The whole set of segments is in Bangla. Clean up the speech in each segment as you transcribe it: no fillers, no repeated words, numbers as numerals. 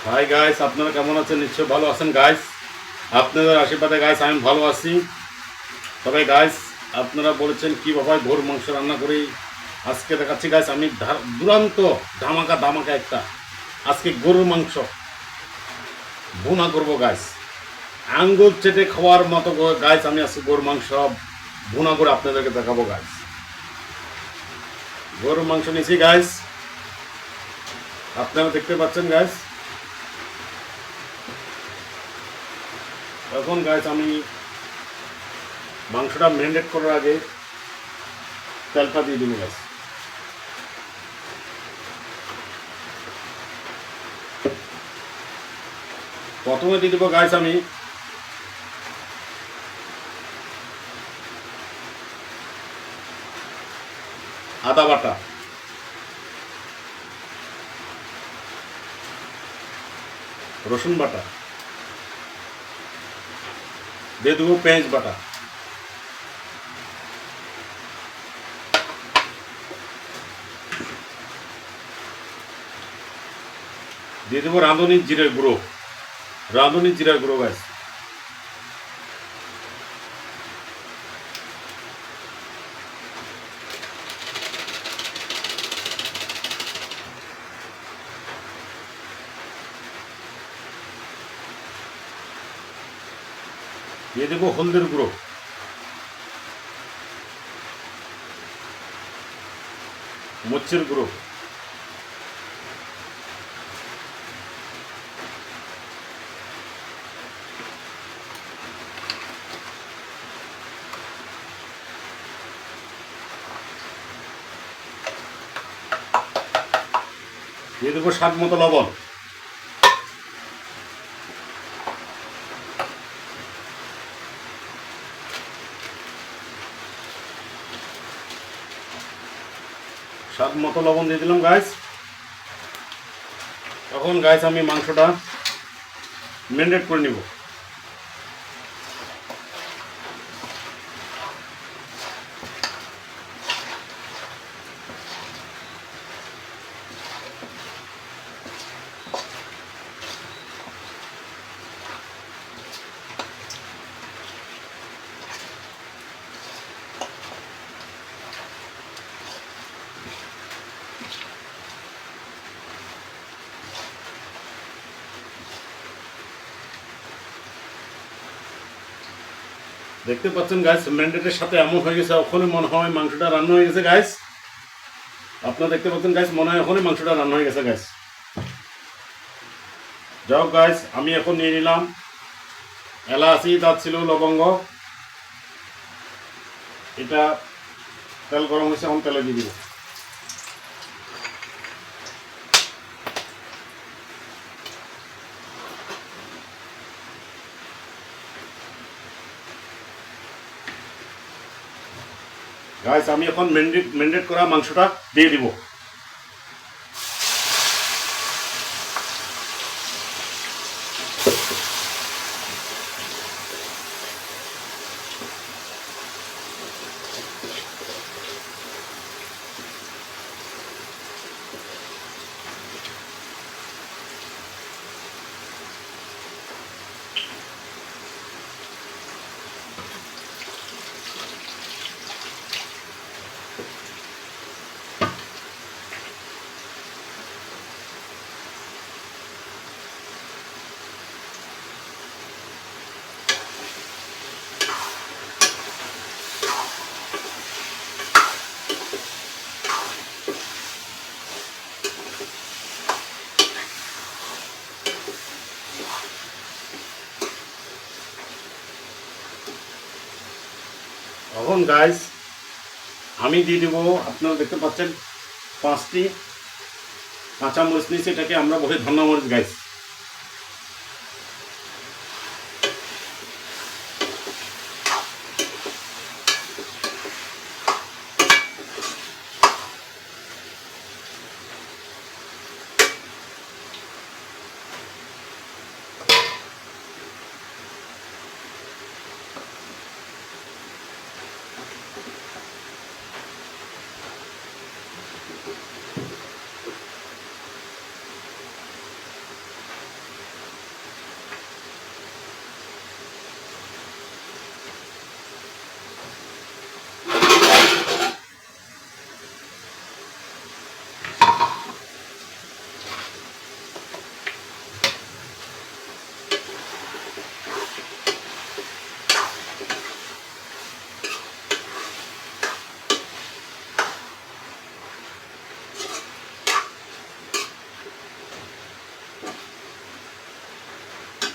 হাই গাইস, আপনারা কেমন আছেন? নিশ্চয় ভালো আছেন গাইস। আপনাদের আশীর্বাদে গাইস আমি ভালো আছি। তবে গাইস, আপনারা বলেছেন কীভাবে গরুর মাংস রান্না করি, আজকে দেখাচ্ছি গাইস। আমি দুরান্ত ধামাকা ধামাকা একটা আজকে গরুর মাংস ভুনা করবো গাইস। আঙ্গুল চেটে খাওয়ার মতো গাইস আমি আজকে গরুর মাংস ভুনা করে আপনাদেরকে দেখাবো গাইস। গরুর মাংস নিয়েছি গাইস, আপনারা দেখতে পাচ্ছেন গাইস। এখন গাইস আমি মাংসটা ম্যারিনেট করার আগে তেলটা দিয়ে দিব গাইস। প্রথমে দিয়ে দেবো গাইস আমি আদা বাটা, রসুন বাটা, দিয়ে দেবো পেঁয়াজ বাটা, দিয়ে দেবো রাঁধুনির জিরের গুঁড়ো, রাঁধুনির জিরার গুঁড়ো গাইস। দিয়ে দেবো হলদের গুঁড়ো, মরিচের গুঁড়ো, দিয়ে দেবো স্বাদ মতো লবণ, স্বাদ মতো লবণ দিয়ে দিলাম গাইস। তখন গাইস আমি মাংসটা ম্যারিনেট করে নিব। দেখতে পাচ্ছেন গাইস, ম্যারিনেটের সাথে এমন হয়ে গেছে, ওখানে মনে হয় মাংসটা রান্না হয়ে গেছে গাইস। আপনারা দেখতে পাচ্ছেন গাইস, মনে হয় ওখানে মাংসটা রান্না হয়ে গেছে গাইস। যাও গাইস, আমি এখন নিয়ে নিলাম এলাচি, দারচিনি, লবঙ্গ। এটা তেল গরম হয়েছে, এখন তেলে দিয়ে দিব। গাইস আমি এখন ম্যারিনেট করা মাংসটা দিয়ে দিব। এখন গাইস আমি দিয়ে দিব, আপনারা দেখতে পাচ্ছেন 5টি কাঁচামরিচ নিয়েছি, এটাকে আমরা বলি ধনিয়া মরিচ গাইস।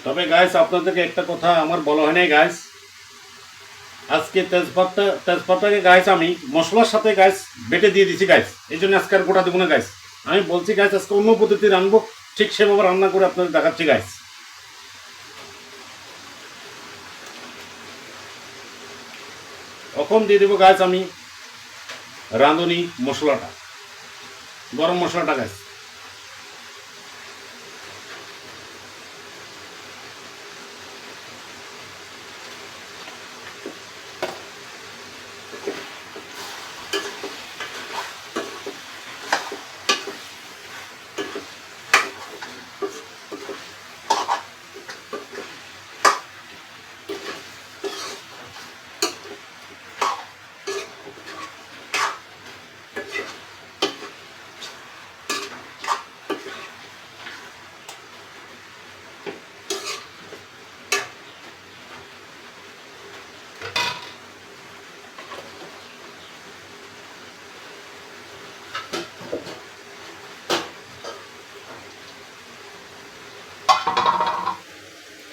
তবে গাইস আপনাদেরকে একটা কথা আমার বলা হয় নাই গাইস, আজকে তেজপাতাকে গাইস আমি মশলার সাথে গাইস বেটে দিয়ে দিছি গাইস, এই জন্য আজকে আর গোটা দেবো না গাইস। আমি বলছি গাইস আজকে অন্য পদ্ধতি রানবো, ঠিক সেভাবে রান্না করে আপনাদের দেখাচ্ছি গাইস। এখন দিয়ে দেবো গাইস আমি রাঁধুনি মশলাটা, গরম মশলাটা গাইস।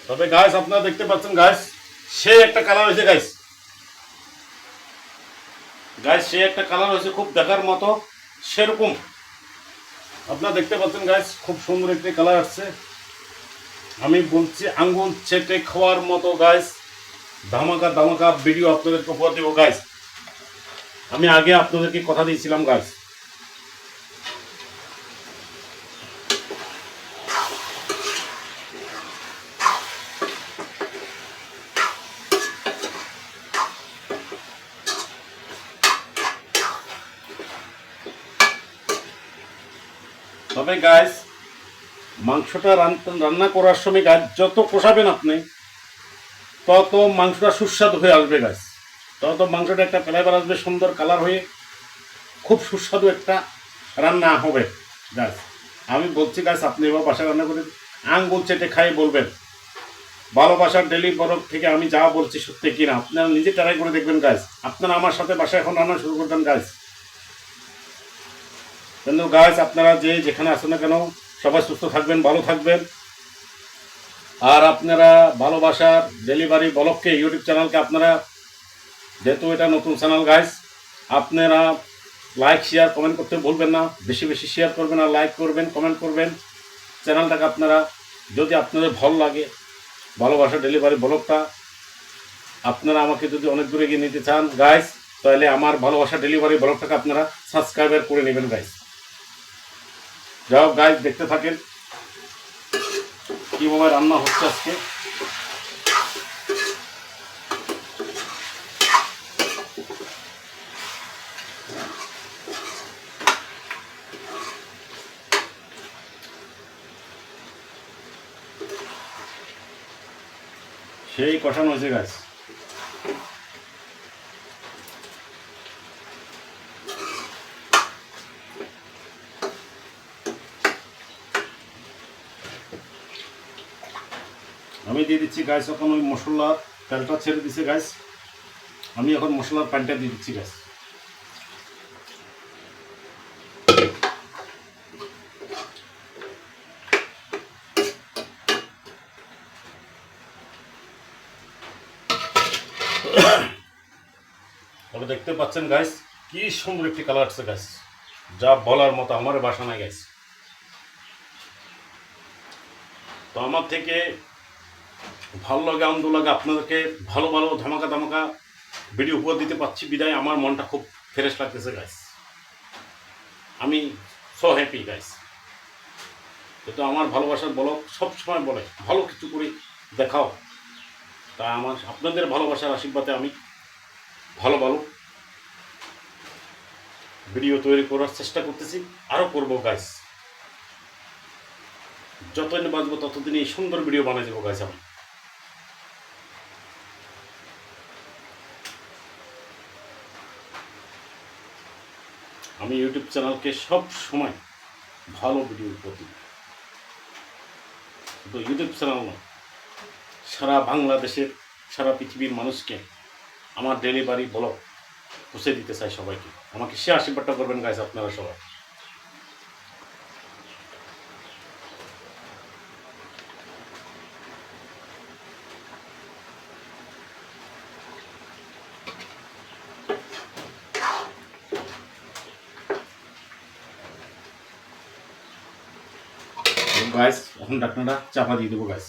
তবে গাইস আপনারা দেখতে পাচ্ছেন গাইস সে একটা কালার হয়েছে গাইস, সে একটা কালার হয়েছে খুব দেখার মতো, সেরকম আপনারা দেখতে পাচ্ছেন গাইস খুব সুন্দর একটি কালার আসছে। আমি বলছি আঙ্গুল চেটে খাওয়ার মতো গাইস ধামাকা ধামাকা ভিডিও আপনাদেরকে উপহার দেবো গাইস। আমি আগে আপনাদেরকে কথা দিয়েছিলাম গাইস। তবে গাইস মাংসটা রান্না করার সময় গাইস যত কষাবেন আপনি তত মাংসটা সুস্বাদু হয়ে আসবে গাইস, তত মাংসটা একটা ফ্লেভার আসবে, সুন্দর কালার হয়ে খুব সুস্বাদু একটা রান্না হবে গাইস। আমি বলছি গাইস আপনি এবার বাসায় রান্না করে আঙ্গুল চেটে খাই বলবেন ভালোবাসার ডেলি বরফ থেকে আমি যা বলছি সত্যি কিনা আপনারা নিজে ট্রাই করে দেখবেন গাইস। আপনারা আমার সাথে বাসায় এখন রান্না শুরু করবেন গাইস। কিন্তু গাইস আপনারা যে যেখানে আছেন না কেন সবাই সুস্থ থাকবেন, ভালো থাকবেন। আর আপনারা ভালোবাসার ডেলিভারি ব্লগকে ইউটিউব চ্যানেলকে আপনারা, যেহেতু এটা নতুন চ্যানেল গাইস, আপনারা লাইক শেয়ার কমেন্ট করতে ভুলবেন না, বেশি বেশি শেয়ার করবেন আর লাইক করবেন, কমেন্ট করবেন চ্যানেলটাকে। আপনারা যদি আপনাদের ভালো লাগে ভালোবাসা ডেলিভারি ব্লগটা, আপনারা আমাকে যদি অনেক দূরে গিয়ে নিতে চান গাইস, তাহলে আমার ভালোবাসা ডেলিভারি ব্লগটাকে আপনারা সাবস্ক্রাইবার করে নেবেন গাইস। যাই হোক গাইস দেখতে থাকেন কীভাবে রান্না হচ্ছে আজকে। সেই কষানো হয়েছে গাছ। আমি দিয়ে দিচ্ছি গাছ, এখন ওই মশলার তেলটা ছেড়ে দিচ্ছে গাছ, আমি এখন মশলার পানিটা দিয়ে দিচ্ছি গাছ। তবে দেখতে পাচ্ছেন গাইস কি সুন্দর একটি কালার আসছে গাইস, যা বলার মতো, আমার বাসা নাই গাইস। তো আমার থেকে ভালো লাগে আনন্দ লাগে আপনাদেরকে ভালো ভালো ধামাকা ধামাকা ভিডিও উপহার দিতে পারছি বিদায় আমার মনটা খুব ফ্রেশ লাগতেছে গাইস। আমি সো হ্যাপি গাইস। কিন্তু আমার ভালোবাসার ব্লগ সবসময় বলে ভালো কিছু করে দেখাও, তা আমার আপনাদের ভালোবাসার আশীর্বাদে আমি ভালো ভালো ভিডিও তৈরি করার চেষ্টা করতেছি, আরও করবো গাইস। যতদিন বাঁচবো ততদিন এই সুন্দর ভিডিও বানিয়ে দেবো গাইস। আমি ইউটিউব চ্যানেলকে সব সময় ভালো ভিডিও প্রতি, শুধু ইউটিউব চ্যানেল নয়, সারা বাংলাদেশের সারা পৃথিবীর মানুষকে আমার ডেলিভারি ব্লগ পৌঁছে দিতে চাই সবাইকে। আমাকে সে আশীর্বাদটা করবেন গাইস আপনারা সবাই। গাইস এখন ঢাকনাটা চাপা দিয়ে দেবো গাইস।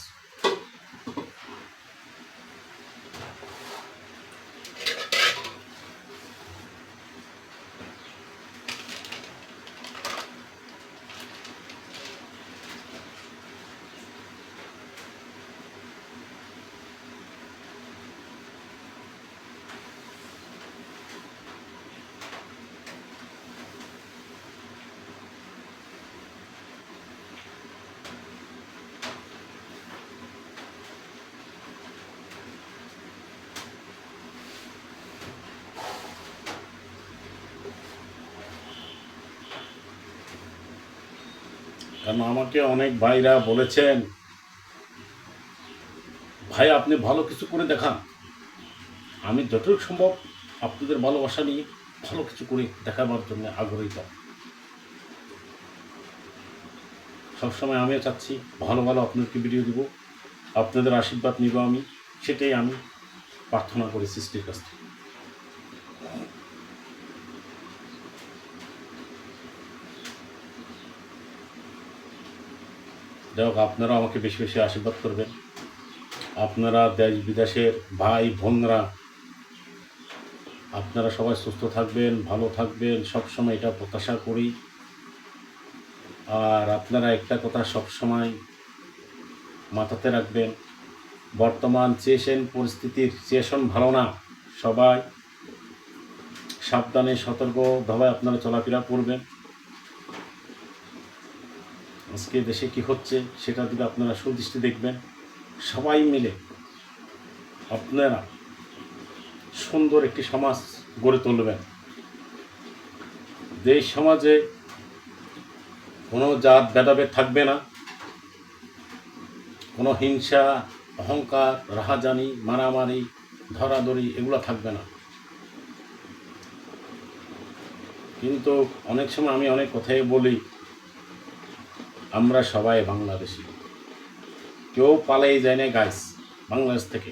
কারণ আমাকে অনেক ভাইরা বলেছেন, ভাই আপনি ভালো কিছু করে দেখান। আমি যতটুকু সম্ভব আপনাদের ভালোবাসা নিয়ে ভালো কিছু করে দেখাবার জন্য আগ্রহী। সবসময় আমিও চাচ্ছি ভালো ভালো আপনাদেরকে ভিডিও দিব, আপনাদের আশীর্বাদ নিব আমি, সেটাই আমি প্রার্থনা করি সৃষ্টির কাছ থেকে। যাই হোক, আপনারা আমাকে বেশি বেশি আশীর্বাদ করবেন। আপনারা দেশ বিদেশের ভাই বোনরা, আপনারা সবাই সুস্থ থাকবেন, ভালো থাকবেন, সবসময় এটা প্রত্যাশা করি। আর আপনারা একটা কথা সবসময় মাথাতে রাখবেন, বর্তমান পরিস্থিতির সিচুয়েশন ভালো না। সবাই সাবধানে সতর্কভাবে আপনারা চলাফেরা করবেন। আজকে দেশে কি হচ্ছে সেটা দিকে আপনারা সুদৃষ্টি দেখবেন। সবাই মিলে আপনারা সুন্দর একটি সমাজ গড়ে তুলবেন। যে সমাজে কোনো জাত ভেদাভেদ থাকবে না, কোনো হিংসা, অহংকার, রাহাজানি, মারামারি, ধরাধরি এগুলো থাকবে না। কিন্তু অনেক সময় আমি অনেক কথাই বলি, আমরা সবাই বাংলাদেশি, কেউ পালাই যায় না গাইস বাংলাদেশ থেকে।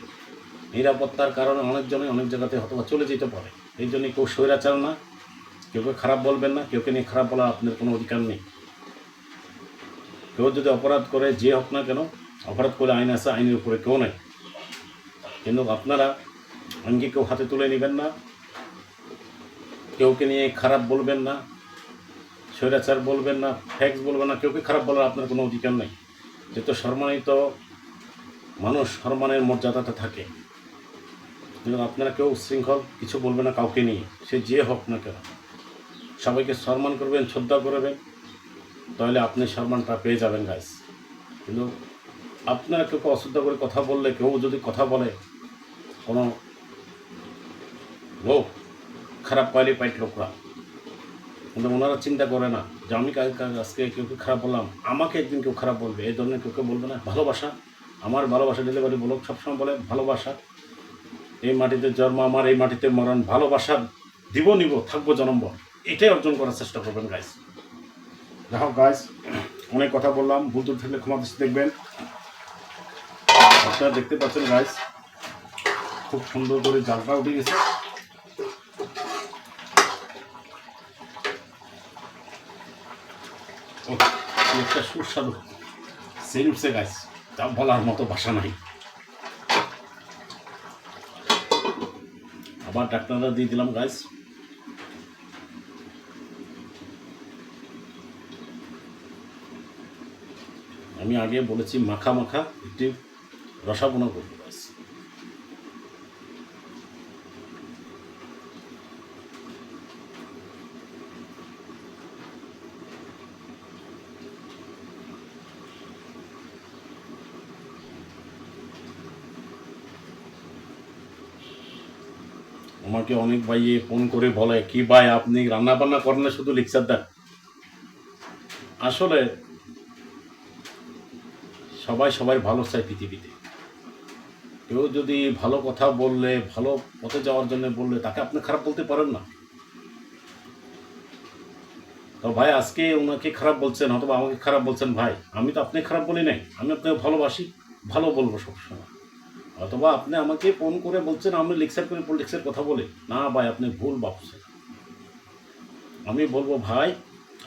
নিরাপত্তার কারণে অনেকজনে অনেক জায়গাতে হয়তো চলে যেতে পারে। এই জন্য কেউ স্বৈরাচার না, কেউকে খারাপ বলবেন না, কেউকে নিয়ে খারাপ বলার আপনার কোনো অধিকার নেই। কেউ যদি অপরাধ করে, যে হোক না কেন, অপরাধ করে আইন আছে, আইনের উপরে কেউ নেই। কিন্তু আপনারা আইনকে কেউ হাতে তুলে নেবেন না, কেউকে নিয়ে খারাপ বলবেন না, স্বৈরাচার বলবেন না, ফ্যাক্স বলবেন না, কেউকে খারাপ বলার আপনার কোনো অধিকার নেই। যেহেতু সম্মানিত মানুষ, সম্মানের মর্যাদাটা থাকে। কিন্তু আপনারা কেউ শৃঙ্খল কিছু বলবেন না কাউকে নিয়ে, সে যে হোক না কেন। সবাইকে সম্মান করবেন, শ্রদ্ধা করবেন, তাহলে আপনি সম্মানটা পেয়ে যাবেন গাইস। কিন্তু আপনারা কেউ অশ্রদ্ধা করে কথা বললে, কেউ যদি কথা বলে, কোনো লোক খারাপ পাইলে পাইট লোকরা, কিন্তু ওনারা চিন্তা করে না যে আমি আজকে কেউকে খারাপ বললাম, আমাকে একদিন কেউ খারাপ বলবে, এই ধরনের কেউ বলবে না। ভালোবাসা, আমার ভালোবাসা ডেলিভারি ব্লগ সবসময় বলে ভালোবাসা। এই মাটিতে জন্ম, আমার এই মাটিতে মরণ, ভালোবাসা দিব নিব, থাকবো জনম্বর, এটাই অর্জন করার চেষ্টা করবেন গাইস। দেখো গাইস, অনেক কথা বললাম, ভুল ত্রুটি থাকলে ক্ষমা দৃষ্টি দেখবেন। আপনারা দেখতে পাচ্ছেন গাইস, খুব সুন্দর করে জালটা উঠে গেছে। একটা সুস্বাদু সেন উঠছে গাইস, তা বলার মতো ভাষা নাই। আবার ডাক্তাররা দিয়ে দিলাম গাইস। আমি আগে বলেছি মাখা মাখা একটি রসাবনা করবো গাইস। আমাকে অনেক ভাইয়ে ফোন করে বলে, কি ভাই আপনি রান্না বান্না করেন না, শুধু লেকচার দেন। আসলে সবাই সবাই ভালো চায় পৃথিবীতে। কেউ যদি ভালো কথা বললে, ভালো পথে যাওয়ার জন্য বললে, তাকে আপনি খারাপ বলতে পারেন না। তো ভাই আজকে ওনাকে খারাপ বলছেন, অথবা আমাকে খারাপ বলছেন, ভাই আমি তো আপনি খারাপ বলি নাই, আমি আপনাকে ভালোবাসি, ভালো বলবো সবসময়। অথবা আপনি আমাকে ফোন করে বলছেন আমি লেকচার করে পলিটিক্সের কথা বলে, না ভাই আপনি ভুল ভাবছেন। আমি বলবো ভাই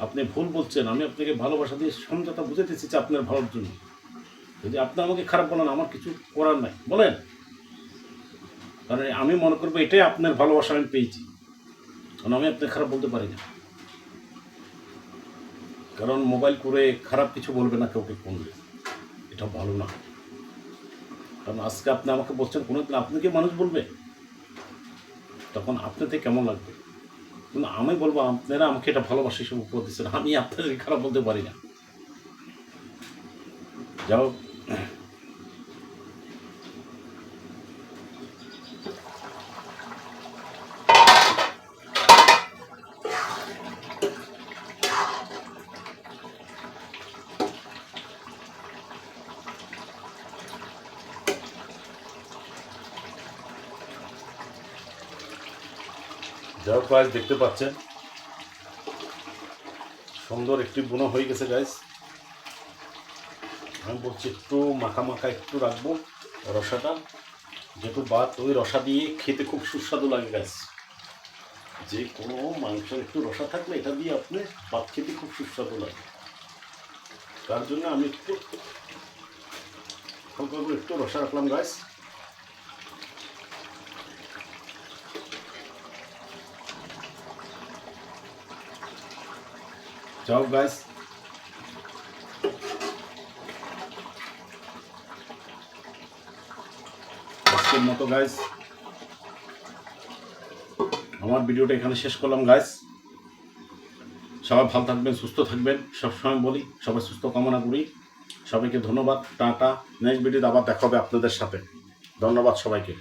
আপনি ভুল বলছেন। আমি আপনাকে ভালোবাসা দিয়ে সমঝোতা বুঝাতে চেয়েছি আপনার ভালোর জন্য। যদি আপনি আমাকে খারাপ বলেন, আমার কিছু করার নাই, বলেন। কারণ আমি মনে করবো এটাই আপনার ভালোবাসা আমি পেয়েছি, কারণ আমি আপনাকে খারাপ বলতে পারি না। কারণ মোবাইল করে খারাপ কিছু বলবে না কাউকে করলে, এটা ভালো না। কারণ আজকে আপনি আমাকে বলছেন কোনো দিন আপনাকে মানুষ বলবে, তখন আপনাদের কেমন লাগবে? কিন্তু আমি বলবো আপনারা আমাকে এটা ভালোবাসা হিসেবে উপহার দিচ্ছেন, আমি আপনাদের খারাপ বলতে পারি না। যাও, যাও গাইস, দেখতে পাচ্ছেন সুন্দর একটি বুনো হয়ে গেছে গাইস। আমি বলছি একটু মাখা মাখা একটু রাখবো রসাটা, যেহেতু ভাত ওই রসা দিয়ে খেতে খুব সুস্বাদু লাগে গাইস। যে কোনো মাংস একটু রসা থাকলে এটা দিয়ে আপনি ভাত খেতে খুব সুস্বাদু লাগে। তার জন্য আমি একটু হালকা করে একটু রসা রাখলাম গাইস। যাও গাইস, আজকের মতো গাইস আমার ভিডিওটা এখানে শেষ করলাম গাইস। সবাই ভালো থাকবেন, সুস্থ থাকবেন, সবসময় বলি সবাই সুস্থ কামনা করি। সবাইকে ধন্যবাদ, টাটা। নেক্সট ভিডিওতে আবার দেখা হবে আপনাদের সাথে। ধন্যবাদ সবাইকে।